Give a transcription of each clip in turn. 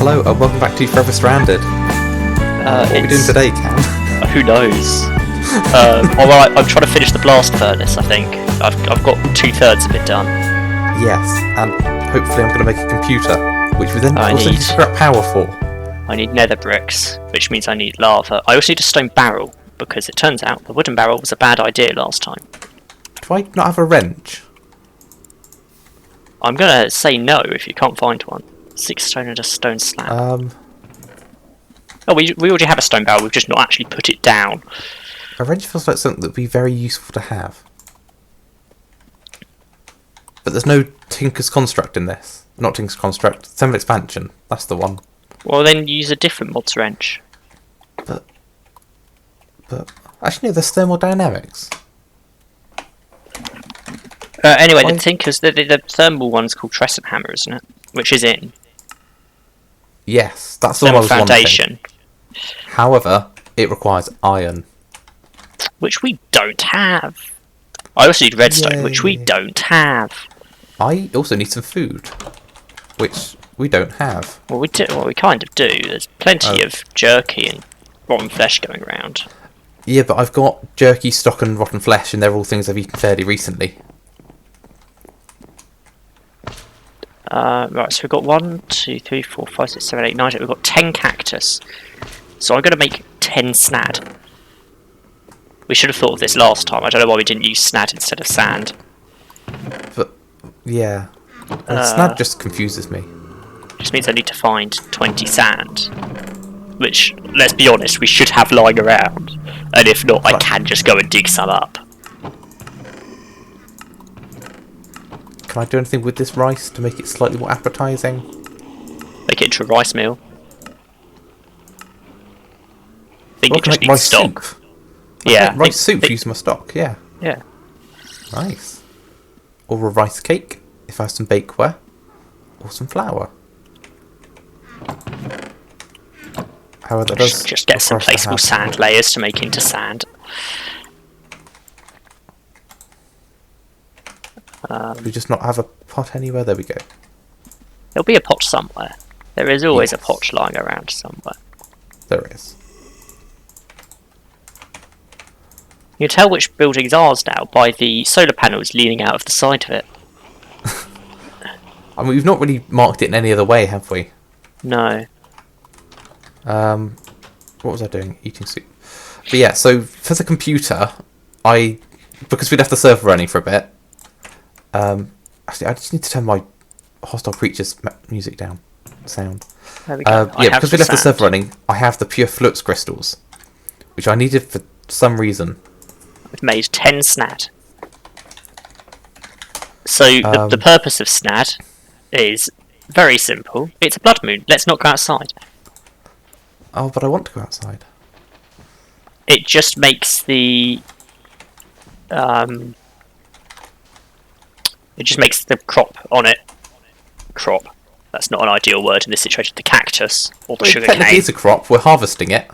Hello and welcome back to Forever Stranded. What are we doing today, Cam? Who knows? I'm trying to finish the blast furnace, I think. I've got 2/3 of it done. Yes, and hopefully I'm going to make a computer, which we then also need scrap power for. I need nether bricks, which means I need lava. I also need a stone barrel, because it turns out the wooden barrel was a bad idea last time. Do I not have a wrench? I'm going to say no if you can't find one. 6 stone and a stone slab. Oh, we already have a stone barrel, we've just not actually put it down. A wrench feels like something that would be very useful to have. But there's no Tinker's Construct in this. Not Tinker's Construct, Thermal Expansion. That's the one. Well, then use a different mod's wrench. But actually, no, there's thermodynamics. Anyway, the Tinker's, the thermal one's called Trescent Hammer, isn't it? Which is in. Yes, that's the one I was Foundation. wanting. However, it requires iron. Which we don't have. I also need redstone, which we don't have. I also need some food, which we don't have. Well, we do. Well, we kind of do. There's plenty of jerky and rotten flesh going around. Yeah, but I've got jerky, stock, and rotten flesh, and they're all things I've eaten fairly recently. Right, so we've got 1, 2, 3, 4, 5, 6, 7, 8, 9, 10. We've got 10 cactus. So I'm going to make 10 snad. We should have thought of this last time. I don't know why we didn't use snad instead of sand. But, yeah. Snad just confuses me. Just means I need to find 20 sand. Which, let's be honest, we should have lying around. And if not, I can just go and dig some up. Can I do anything with this rice to make it slightly more appetising? Make it into a rice meal. I think Or it just make needs stock. Soup. Yeah. Rice soup using my stock, yeah. Yeah. Nice. Or a rice cake, if I have some bakeware. Or some flour. However, that does just get some placeable sand layers to make into sand. We just not have a pot anywhere? There we go. There'll be a pot somewhere. There is always a pot lying around somewhere. There is. You can tell which building's ours now by the solar panels leaning out of the side of it. I mean, we've not really marked it in any other way, have we? No. What was I doing? Eating soup. But yeah, so for the computer, because we left the server running for a bit, actually, I just need to turn my hostile creatures music down. Sound. There we go. Yeah, because we left the server running, I have the pure flux crystals, which I needed for some reason. We've made 10 snad. So the purpose of snad is very simple. It's a blood moon. Let's not go outside. Oh, but I want to go outside. It just makes the crop on it. Crop. That's not an ideal word in this situation. The cactus or the sugar cane. Technically, it's a crop. We're harvesting it.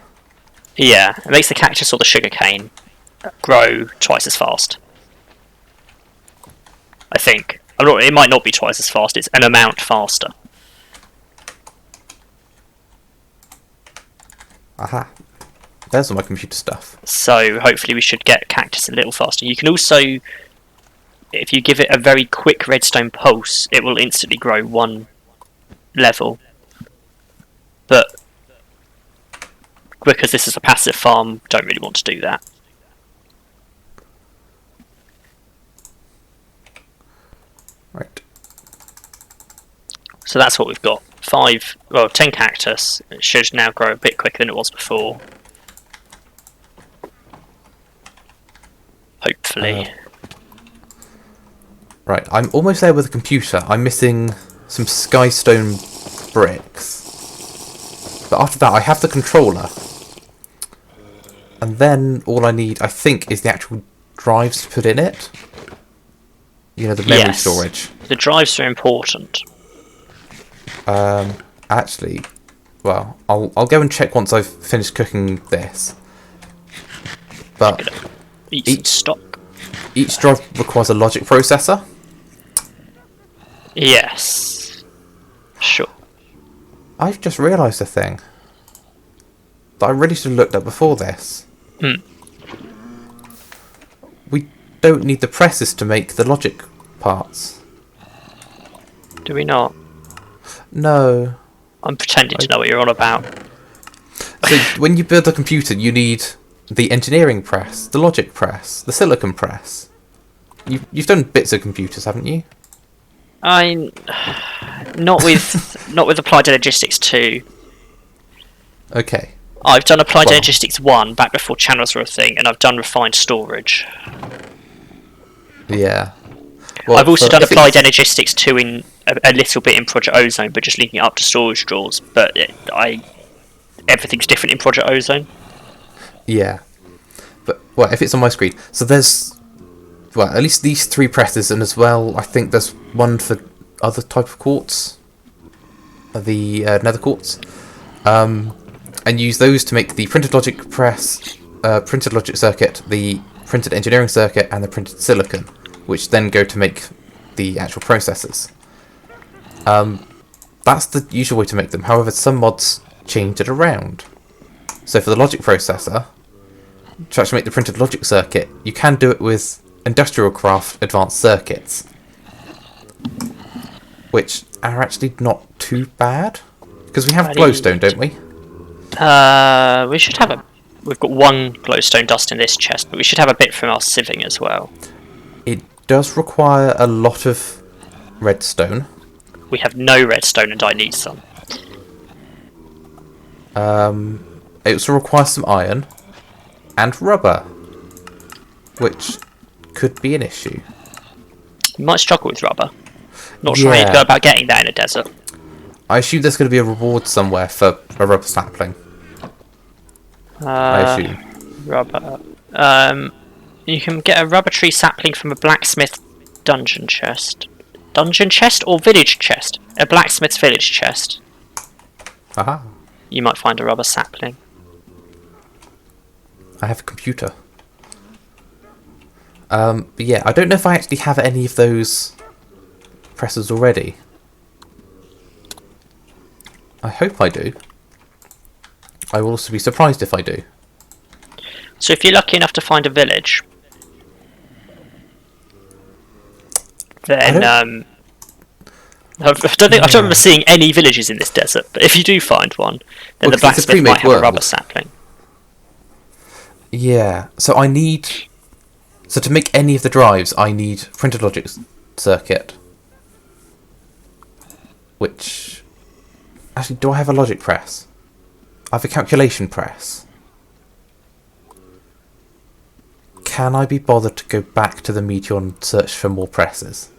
Yeah, it makes the cactus or the sugar cane grow twice as fast. I think. It might not be twice as fast. It's an amount faster. Aha. There's all my computer stuff. So hopefully we should get cactus a little faster. You can also, if you give it a very quick redstone pulse, it will instantly grow 1 level. But because this is a passive farm, don't really want to do that. Right. So that's what we've got. 10 cactus. It should now grow a bit quicker than it was before. Hopefully. Right, I'm almost there with the computer. I'm missing some skystone bricks. But after that, I have the controller. And then all I need, I think, is the actual drives to put in it. You know, the memory storage. The drives are important. Actually, well, I'll go and check once I've finished cooking this. But Eat stock. Each drive requires a logic processor. Yes. Sure. I've just realised a thing that I really should have looked at before this. We don't need the presses to make the logic parts. Do we not? No. I'm pretending to know what you're on about. So when you build a computer, you need the engineering press, the logic press, the silicon press. You've done bits of computers, haven't you? Not with Applied Logistics 2. Okay. I've done Applied Logistics 1 back before channels were a thing, and I've done refined storage. Yeah. Well, I've also done Applied Logistics 2 in a little bit in Project Ozone, but just linking it up to storage drawers. But everything's different in Project Ozone. Yeah. But, well, if it's on my screen. So there's, well, at least these 3 presses, and as well, I think there's one for other type of quartz. The nether quartz. And use those to make the printed logic press, printed logic circuit, the printed engineering circuit, and the printed silicon, which then go to make the actual processors. That's the usual way to make them. However, some mods change it around. So for the logic processor, to actually make the printed logic circuit, you can do it with Industrial Craft Advanced Circuits, which are actually not too bad. Because we have glowstone, don't we? We should have We've got 1 glowstone dust in this chest, but we should have a bit from our sieving as well. It does require a lot of redstone. We have no redstone, and I need some. It also requires some iron and rubber, which could be an issue. You might struggle with rubber. Not sure how you'd go about getting that in a desert. I assume there's going to be a reward somewhere for a rubber sapling. I assume. Rubber. You can get a rubber tree sapling from a blacksmith dungeon chest. Dungeon chest or village chest? A blacksmith's village chest. Aha. You might find a rubber sapling. I have a computer. But yeah, I don't know if I actually have any of those presses already. I hope I do. I will also be surprised if I do. So if you're lucky enough to find a village, then I don't remember seeing any villages in this desert. But if you do find one, then the blacksmith might have a rubber sapling. Yeah. So I need. So to make any of the drives, I need printed logic circuit. Which, actually, do I have a logic press? I have a calculation press. Can I be bothered to go back to the Meteor and search for more presses?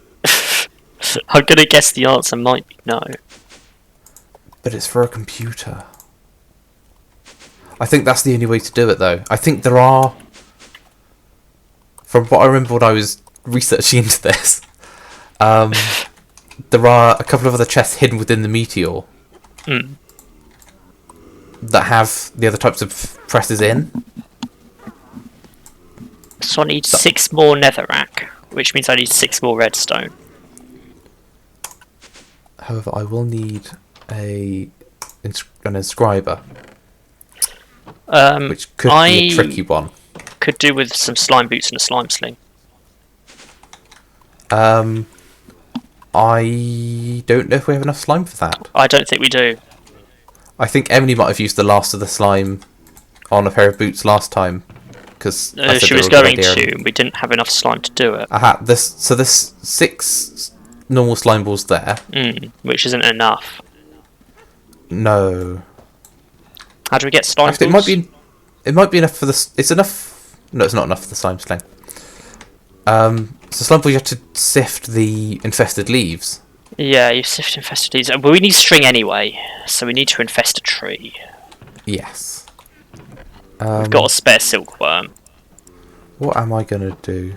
I'm gonna guess the answer might be no. But it's for a computer. I think that's the only way to do it, though. I think there are... From what I remember when I was researching into this, there are a couple of other chests hidden within the Meteor that have the other types of presses in. So I need 6 more netherrack, which means I need 6 more redstone. However, I will need an inscriber, which could be a tricky one. Could do with some slime boots and a slime sling. I don't know if we have enough slime for that. I don't think we do. I think Emily might have used the last of the slime on a pair of boots last time. Because she was going to, and we didn't have enough slime to do it. Aha, so there's 6 normal slime balls there. Which isn't enough. No. How do we get slime balls? It might be enough for the... It's enough... No, it's not enough for the slime sling. So slime balls, you have to sift the infested leaves. Yeah, you sift infested leaves. But we need string anyway, so we need to infest a tree. Yes. We've got a spare silkworm. What am I going to do?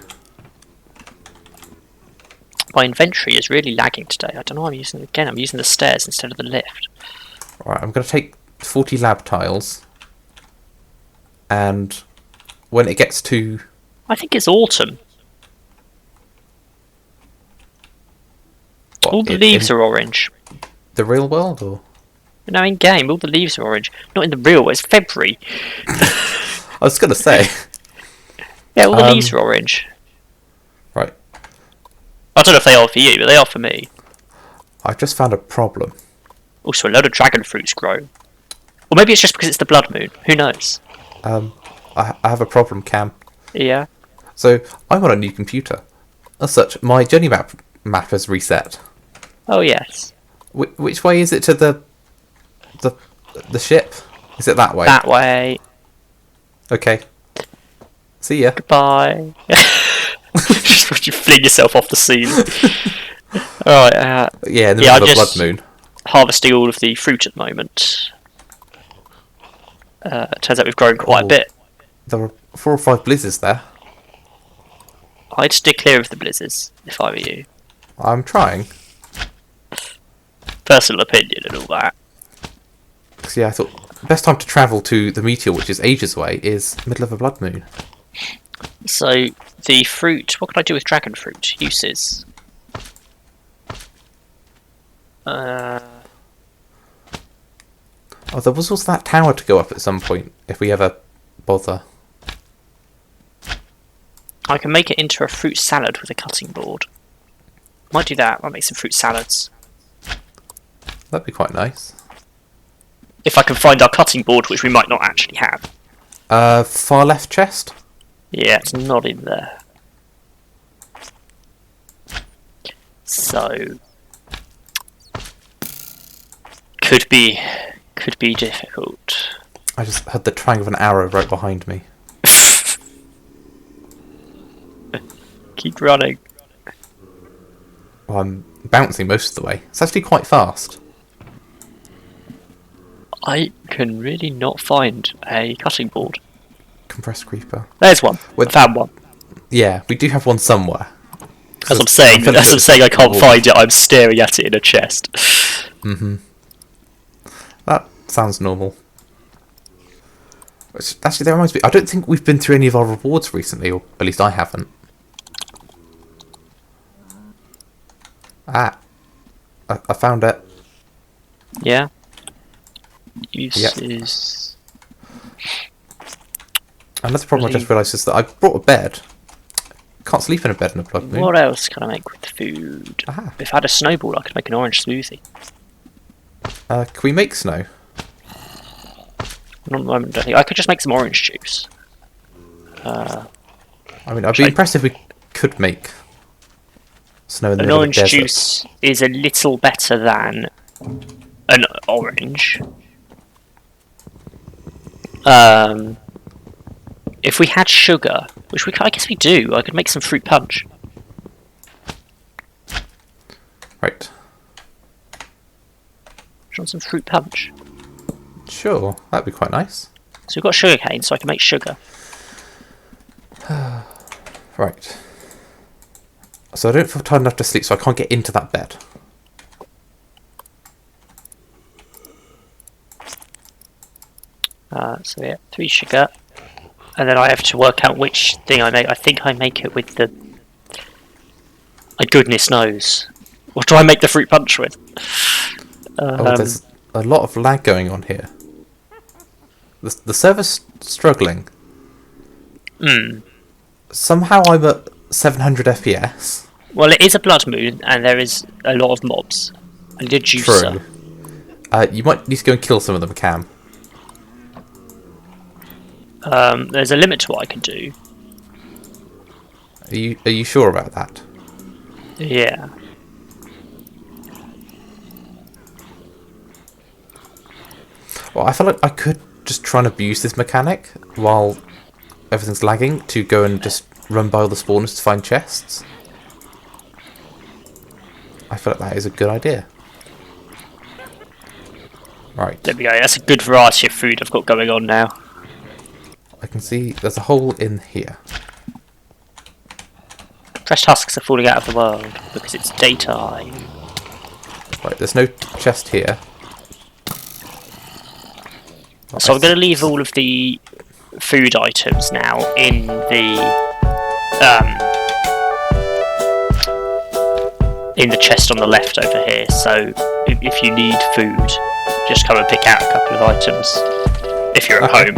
My inventory is really lagging today. I don't know what I'm using. Again, I'm using the stairs instead of the lift. Alright, I'm going to take 40 lab tiles. And when it gets to... I think it's autumn. What, all the leaves are orange. The real world, or...? No, in game, all the leaves are orange. Not in the real. It's February. I was gonna say. Yeah, all the leaves are orange. Right. I don't know if they are for you, but they are for me. I've just found a problem. Also, a load of dragon fruits grow. Or maybe it's just because it's the blood moon. Who knows? I have a problem, Cam. Yeah. So I'm on a new computer. As such, my journey map has reset. Oh yes. Which way is it to the ship? Is it that way? That way. Okay. See ya. Goodbye. Just watch you fling yourself off the scene. Alright, Yeah, in the middle of a blood moon. Harvesting all of the fruit at the moment. Turns out we've grown quite a bit. There were 4 or 5 blizzards there. I'd steer clear of the blizzards, if I were you. I'm trying. Personal opinion and all that. So yeah, I thought the best time to travel to the meteor, which is ages away, is middle of a blood moon. So, the fruit... What can I do with dragon fruit? Uses. Oh, there was also that tower to go up at some point, if we ever bother. I can make it into a fruit salad with a cutting board. Might do that. Might make some fruit salads. That'd be quite nice. If I can find our cutting board, which we might not actually have. Far left chest? Yeah, it's not in there. So... Could be difficult. I just had the twang of an arrow right behind me. Keep running. Well, I'm bouncing most of the way. It's actually quite fast. I can really not find a cutting board. Compressed creeper. There's one. I found one. Yeah, we do have one somewhere. As I'm saying, I can't find it. I'm staring at it in a chest. That sounds normal. Actually, that reminds me. I don't think we've been through any of our rewards recently, or at least I haven't. I found it. Yeah. Uses. Another problem I just realised is that I brought a bed. Can't sleep in a bed in a blood moon. What else can I make with the food? Aha. If I had a snowball, I could make an orange smoothie. Can we make snow? Not at the moment, I don't think. I could just make some orange juice. I mean, I'd be impressed if we could make snow in the middle of the desert. An orange juice is a little better than an orange. If we had sugar, which I guess we do, I could make some fruit punch. Right. Do you want some fruit punch? Sure, that'd be quite nice. So we've got sugar cane, so I can make sugar. Right. So I don't feel tired enough to sleep, so I can't get into that bed. So yeah, 3 sugar. And then I have to work out which thing I make. I think I make it with the... goodness knows. What do I make the fruit punch with? There's a lot of lag going on here. The server's struggling. Somehow I'm at 700 FPS. Well, it is a blood moon, and there is a lot of mobs. I need a juicer. True. You might need to go and kill some of them, Cam. There's a limit to what I can do. Are you sure about that? Yeah. Well, I feel like I could just try and abuse this mechanic while everything's lagging to go and just run by all the spawners to find chests. I feel like that is a good idea. Right. There we go. That's a good variety of food I've got going on now. I can see there's a hole in here. Pressed husks are falling out of the world because it's daytime. Right, there's no chest here. So I'm going to leave all of the food items now in the in the chest on the left over here. So if you need food, just come and pick out a couple of items if you're at home.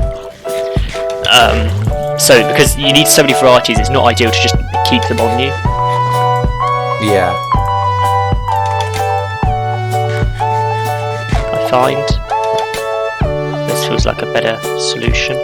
So because you need so many varieties, it's not ideal to just keep them on you. Yeah. I find this feels like a better solution.